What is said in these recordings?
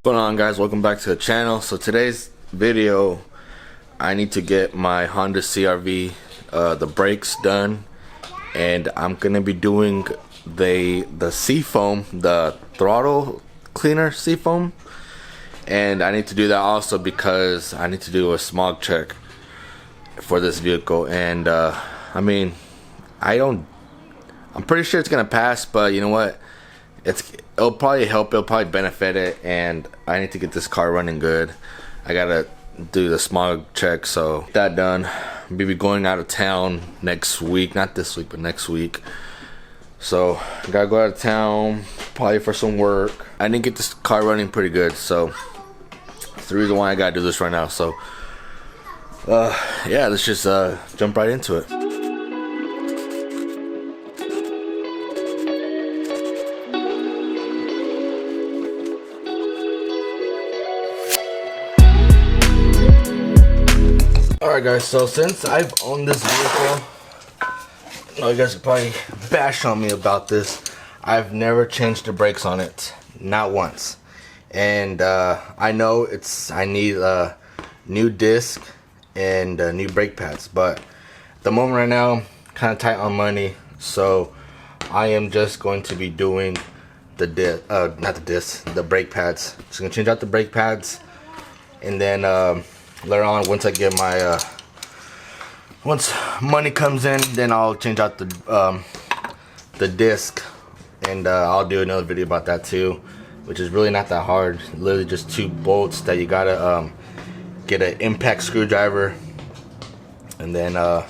What's going on, guys? Welcome back to the channel. So today's video, I need to get my Honda CR-V the brakes done, and I'm gonna be doing the Seafoam, the throttle cleaner Seafoam, and I need to do that also because I need to do a smog check for this vehicle. And I mean, I'm pretty sure it's gonna pass, but you know what, it'll probably help, it'll probably benefit it, and I need to get this car running good. I gotta do the smog check, so that done. We'll be going out of town next week, not this week but next week, so I gotta go out of town probably for some work. I didn't get this car running pretty good, so that's the reason why I gotta do this right now. So yeah, let's just jump right into it. Alright guys, so since I've owned this vehicle, you guys could probably bash on me about this, I've never changed the brakes on it, not once. And I know I need a new disc and new brake pads, but at the moment right now, kind of tight on money, so I am just going to be doing the brake pads. Just gonna change out the brake pads, and then later on, once I get my once money comes in, then I'll change out the disc, and I'll do another video about that too, which is really not that hard. Literally just 2 bolts that you gotta get an impact screwdriver, and then I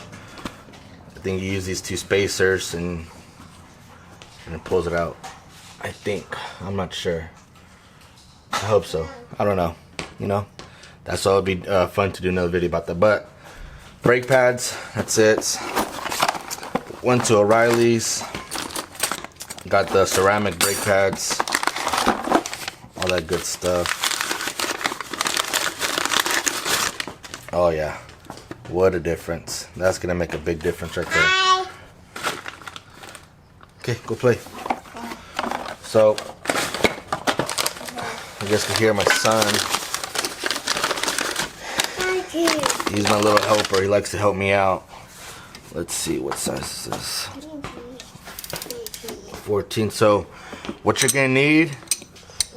think you use these 2 spacers and it pulls it out. I think, I'm not sure. I hope so. I don't know. You know. That's all. It'll be fun to do another video about that. But brake pads, that's it. Went to O'Reilly's, got the ceramic brake pads, all that good stuff. Oh yeah, what a difference. That's gonna make a big difference right there. Okay, go play. So I guess you can hear my son. He's my little helper. He likes to help me out. Let's see, what size is this? 14. So what you're gonna need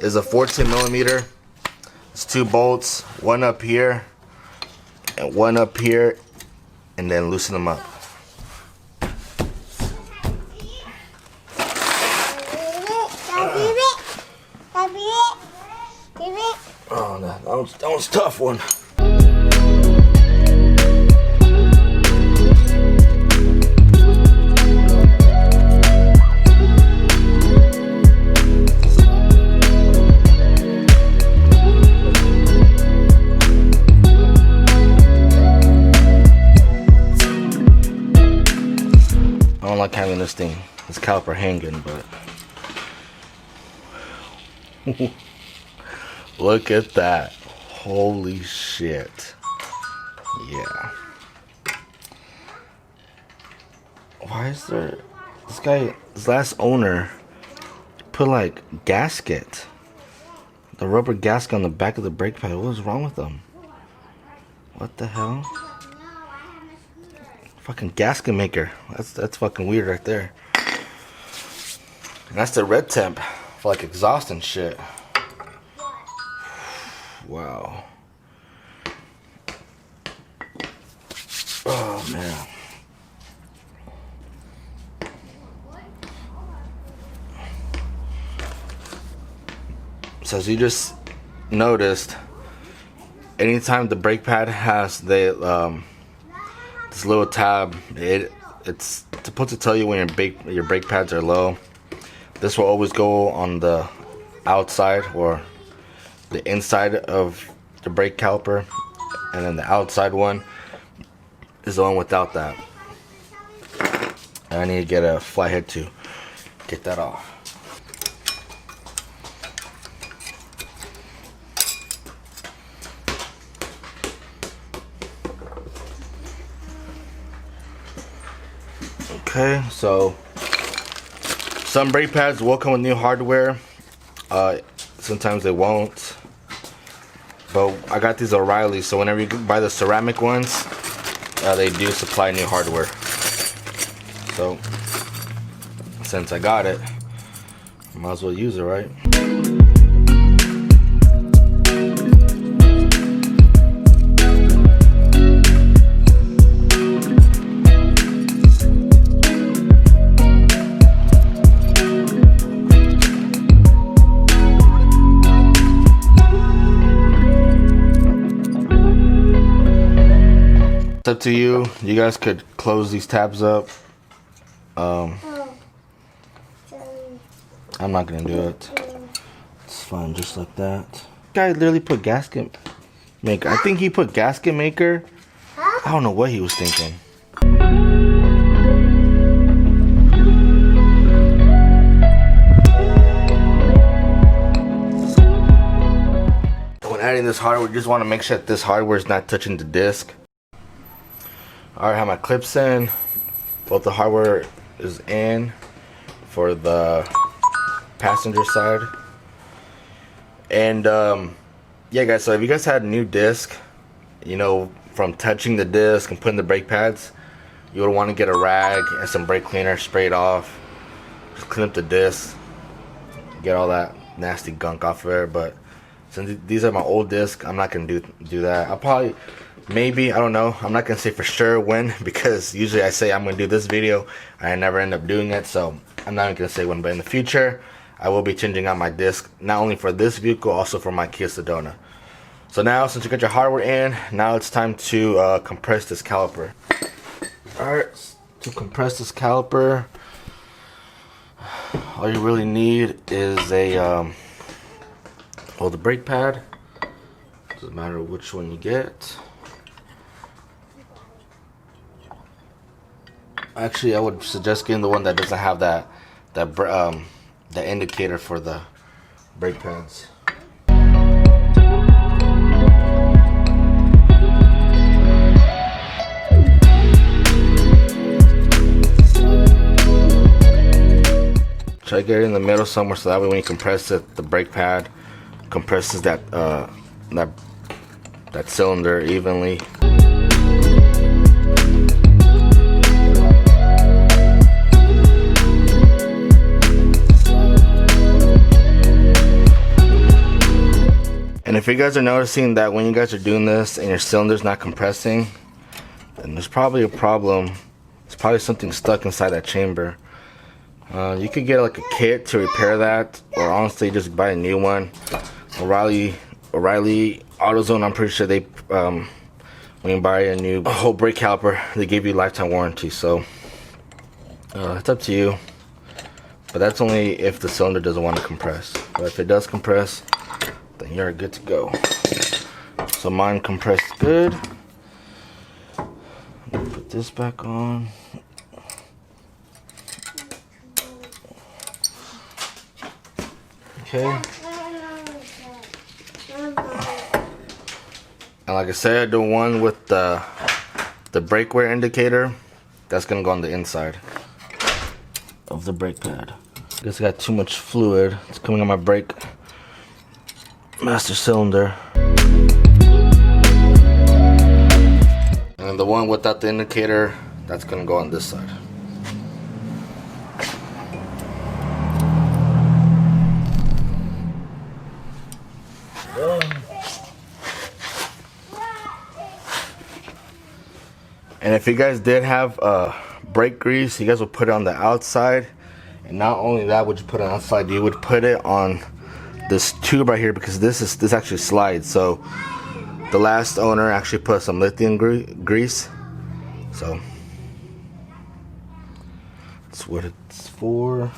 is a 14 millimeter. It's 2 bolts, one up here and one up here, and then loosen them up. Oh, no, that was a tough one. I don't like having this caliper hanging, but look at that. Holy shit. Yeah. Why is there his last owner put like gasket, the rubber gasket on the back of the brake pad? What was wrong with them? What the hell? Fucking gasket maker. That's fucking weird right there. And that's the red temp for like exhaust and shit. Wow. Oh man. So as you just noticed, anytime the brake pad has this little tab, it's supposed to tell you when your brake pads are low. This will always go on the outside or the inside of the brake caliper, and then the outside one is the one without that. And I need to get a flathead to get that off. Okay, so some brake pads will come with new hardware. Sometimes they won't. But I got these O'Reilly, so whenever you buy the ceramic ones, they do supply new hardware. So since I got it, might as well use it, right? It's up to you. You guys could close these tabs up. I'm not gonna do it. It's fine, just like that. Guy literally put gasket maker. I think he put gasket maker. I don't know what he was thinking. When adding this hardware, you just want to make sure that this hardware is not touching the disc. Alright, I have my clips in. Both the hardware is in for the passenger side. And yeah guys, so if you guys had a new disc, you know, from touching the disc and putting the brake pads, you would want to get a rag and some brake cleaner, spray it off, just clean up the disc, get all that nasty gunk off of there. But since these are my old discs, I'm not gonna do that. I'll probably, maybe, I don't know, I'm not gonna say for sure when, because usually I say I'm gonna do this video, I never end up doing it. So I'm not even gonna say when, but in the future I will be changing out my disc, not only for this vehicle, also for my Kia Sedona. So now, since you got your hardware in, now it's time to compress this caliper. Alright, to compress this caliper, all you really need is a well, the brake pad. Doesn't matter which one you get. Actually, I would suggest getting the one that doesn't have that the indicator for the brake pads. Try to get it in the middle somewhere, so that way when you compress it, the brake pad compresses that cylinder evenly. And if you guys are noticing that when you guys are doing this and your cylinder's not compressing, then there's probably a problem. It's probably something stuck inside that chamber. You could get like a kit to repair that, or honestly just buy a new one. O'Reilly AutoZone, I'm pretty sure they when you buy a new whole brake caliper, they give you lifetime warranty. So it's up to you, but that's only if the cylinder doesn't want to compress. But if it does compress, then you're good to go. So mine compressed good. Put this back on. Okay. And like I said, the one with the brake wear indicator, that's gonna go on the inside of the brake pad. I guess I got too much fluid. It's coming on my brake master cylinder. And the one without the indicator, that's gonna go on this side. And if you guys did have brake grease, you guys would put it on the outside. And not only that would you put it on the outside, you would put it on this tube right here, because this actually slides. So the last owner actually put some lithium grease. So that's what it's for.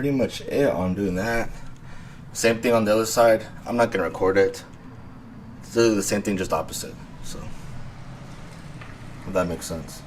pretty much it on doing that. Same thing on the other side. I'm not gonna record it. It's literally the same thing, just opposite. So, if that makes sense.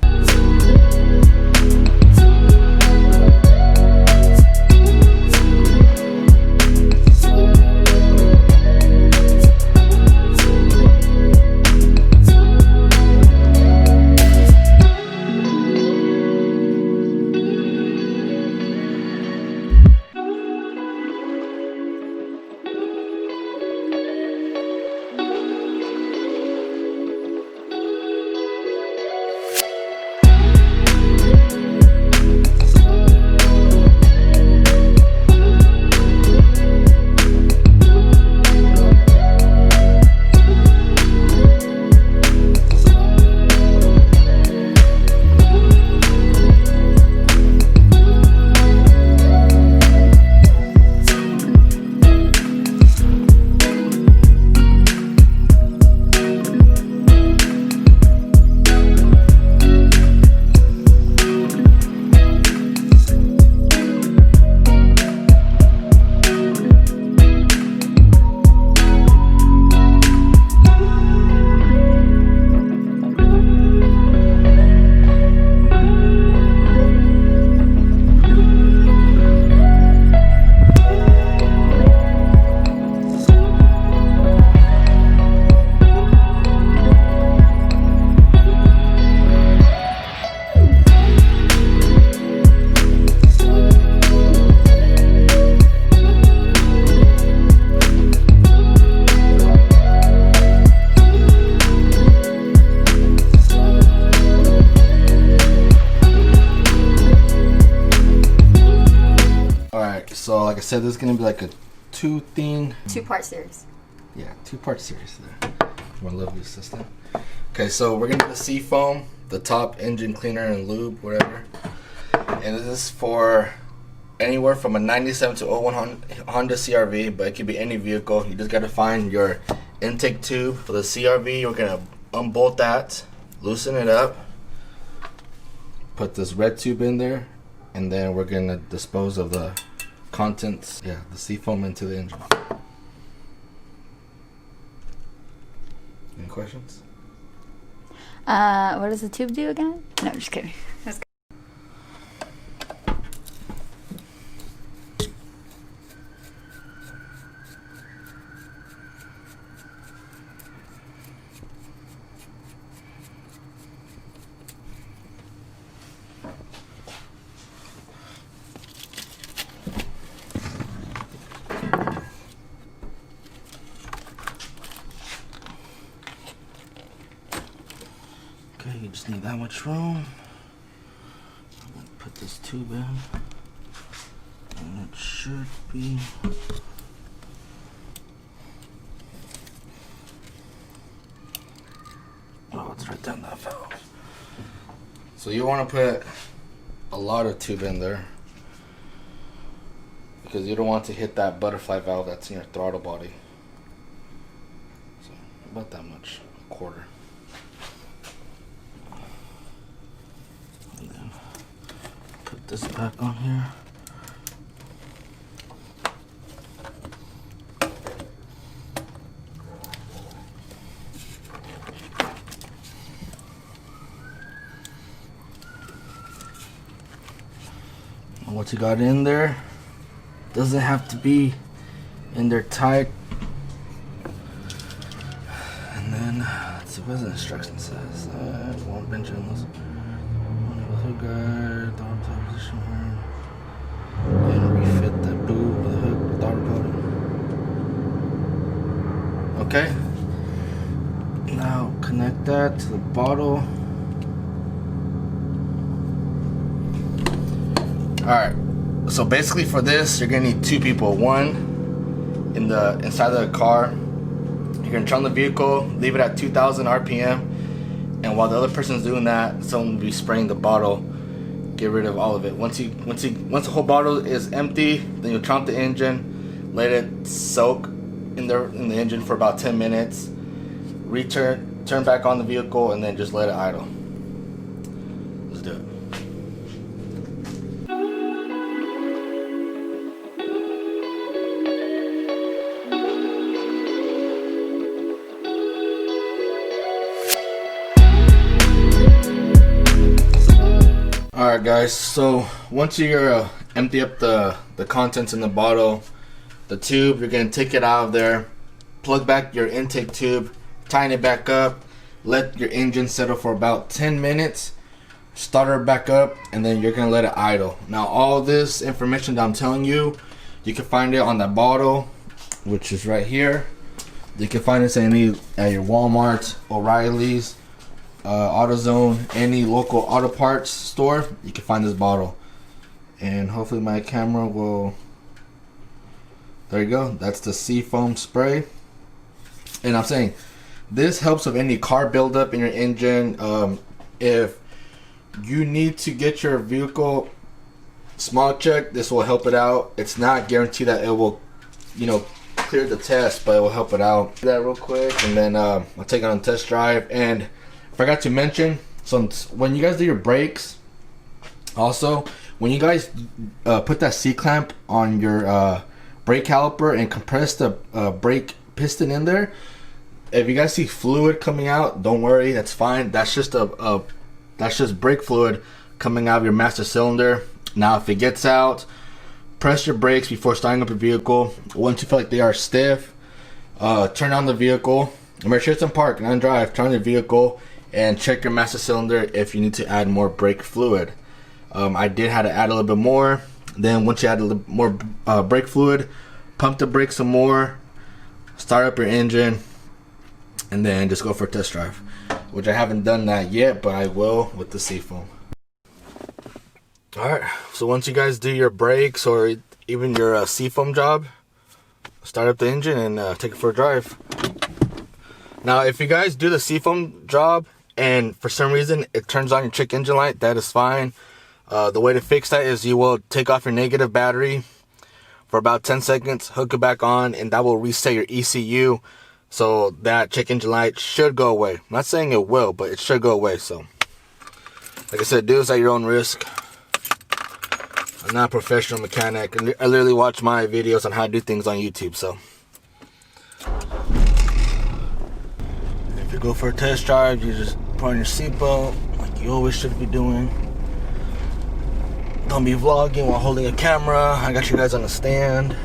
So like I said, this is gonna be like a two-part series. Yeah, two-part series there. My lovely assistant. Okay, so we're gonna do the Seafoam, the top engine cleaner and lube, whatever. And this is for anywhere from a 97 to 01 Honda CRV, but it could be any vehicle. You just gotta find your intake tube for the CRV. You're gonna unbolt that, loosen it up, put this red tube in there, and then we're gonna dispose of the contents, the Seafoam into the engine. Any questions? What does the tube do again? No, just kidding. Okay, you just need that much room. I'm gonna put this tube in, and it should be. Oh, it's right down that valve. So you want to put a lot of tube in there because you don't want to hit that butterfly valve that's in your throttle body. So about that much, a quarter. And then put this back on here. What you got in there doesn't have to be in there tight. And then let's see what the instruction says. Won't bench endless. Hook guard, throttle plug position here. And refit the boot with the hook, throttle plug. Okay. Now connect that to the bottle. Alright, so basically for this, you're gonna need two people. One inside of the car. You're gonna turn on the vehicle, leave it at 2,000 RPM, and while the other person's doing that, someone will be spraying the bottle. Get rid of all of it. Once the whole bottle is empty, then you'll turn on the engine, let it soak in the engine for about 10 minutes. Turn back on the vehicle, and then just let it idle. Let's do it. Alright guys, so once you empty up the contents in the bottle, the tube, you're going to take it out of there, plug back your intake tube, tighten it back up, let your engine settle for about 10 minutes, start her back up, and then you're going to let it idle. Now all this information that I'm telling you, you can find it on that bottle, which is right here. You can find this at your Walmart, O'Reilly's, AutoZone, any local auto parts store. You can find this bottle, and hopefully my camera will. There you go. That's the Seafoam spray, and I'm saying this helps with any car buildup in your engine. If you need to get your vehicle smog checked, this will help it out. It's not guaranteed that it will, clear the test, but it will help it out. Do that real quick, and then I'll take it on a test drive. And forgot to mention, so when you guys do your brakes, also when you guys put that C-clamp on your brake caliper and compress the brake piston in there, if you guys see fluid coming out, don't worry, that's fine. That's just that's just brake fluid coming out of your master cylinder. Now if it gets out, press your brakes before starting up your vehicle. Once you feel like they are stiff, turn on the vehicle, make sure it's in park and on drive, turn on the vehicle, and check your master cylinder if you need to add more brake fluid. I did have to add a little bit more. Then once you add a little more brake fluid, pump the brakes some more, start up your engine, and then just go for a test drive, which I haven't done that yet, but I will with the Seafoam. Alright, so once you guys do your brakes or even your Seafoam job, start up the engine and take it for a drive. Now if you guys do the Seafoam job and for some reason it turns on your check engine light, that is fine. The way to fix that is you will take off your negative battery for about 10 seconds, hook it back on, and that will reset your ECU, so that check engine light should go away. I'm not saying it will, but it should go away. So like I said, do this at your own risk. I'm not a professional mechanic. I literally watch my videos on how to do things on YouTube. So if you go for a test drive, you just put on your seatbelt like you always should be doing. Don't be vlogging while holding a camera. I got you guys on the stand.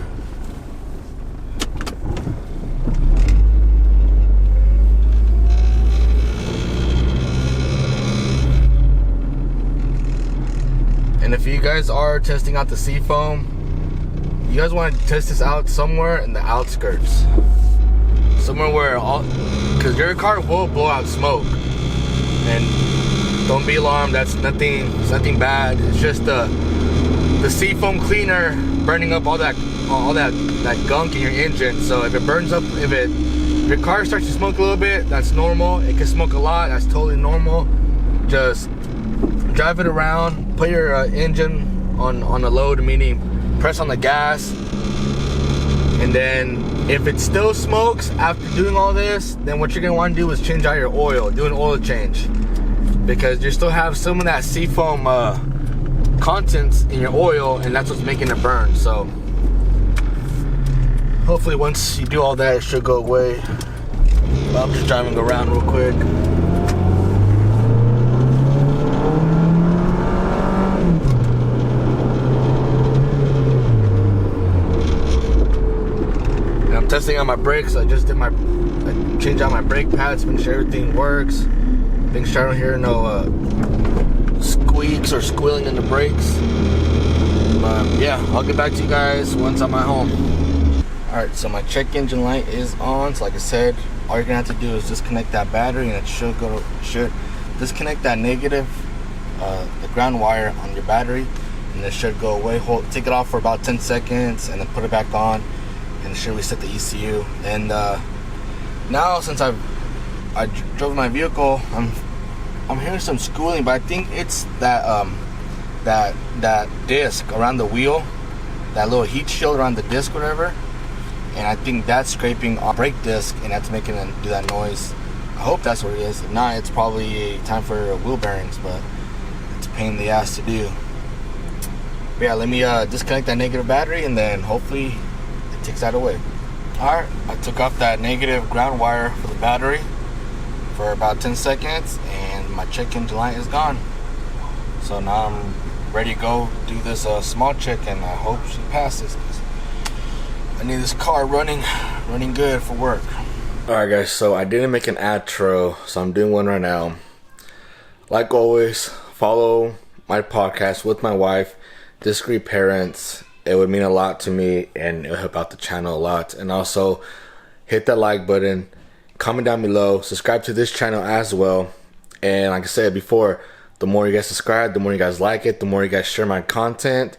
And if you guys are testing out the Seafoam, you guys want to test this out somewhere in the outskirts. Somewhere where because your car will blow out smoke. And don't be alarmed, it's nothing bad. It's just the Seafoam cleaner burning up all that gunk in your engine. So if it burns up, if your car starts to smoke a little bit, that's normal. It can smoke a lot, that's totally normal. Just drive it around, put your engine on a load, meaning press on the gas, and then if it still smokes after doing all this, then what you're gonna want to do is change out your oil, do an oil change, because you still have some of that Seafoam contents in your oil, and that's what's making it burn. So hopefully once you do all that, it should go away. But I'm just driving around real quick. Testing on my brakes. I just I changed out my brake pads, make sure everything works. Make sure I don't hear no squeaks or squealing in the brakes. But yeah, I'll get back to you guys once I'm at home. Alright, so my check engine light is on. So like I said, all you're gonna have to do is disconnect that battery, and it should disconnect that negative, the ground wire on your battery, and it should go away. Take it off for about 10 seconds and then put it back on, and it should reset the ECU. And now since I drove my vehicle, I'm hearing some squealing, but I think it's that that disc around the wheel, that little heat shield around the disc, whatever. And I think that's scraping our brake disc, and that's making it do that noise. I hope that's what it is. If not, it's probably time for wheel bearings, but it's a pain in the ass to do. But yeah, let me disconnect that negative battery, and then hopefully it takes that away. Alright, I took off that negative ground wire for the battery for about 10 seconds, and my check engine light is gone. So now I'm ready to go do this small chick, and I hope she passes. I need this car running good for work. Alright guys, so I didn't make an outro, so I'm doing one right now. Like always, follow my podcast with my wife, Discreet Parents. It would mean a lot to me, and it would help out the channel a lot. And also, hit that like button, comment down below, subscribe to this channel as well. And like I said before, the more you guys subscribe, the more you guys like it, the more you guys share my content,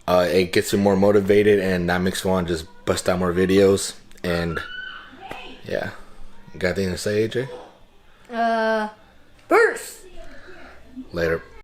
it gets me more motivated, and that makes me want to just bust out more videos. And yeah, you got anything to say, AJ? Burst. Later.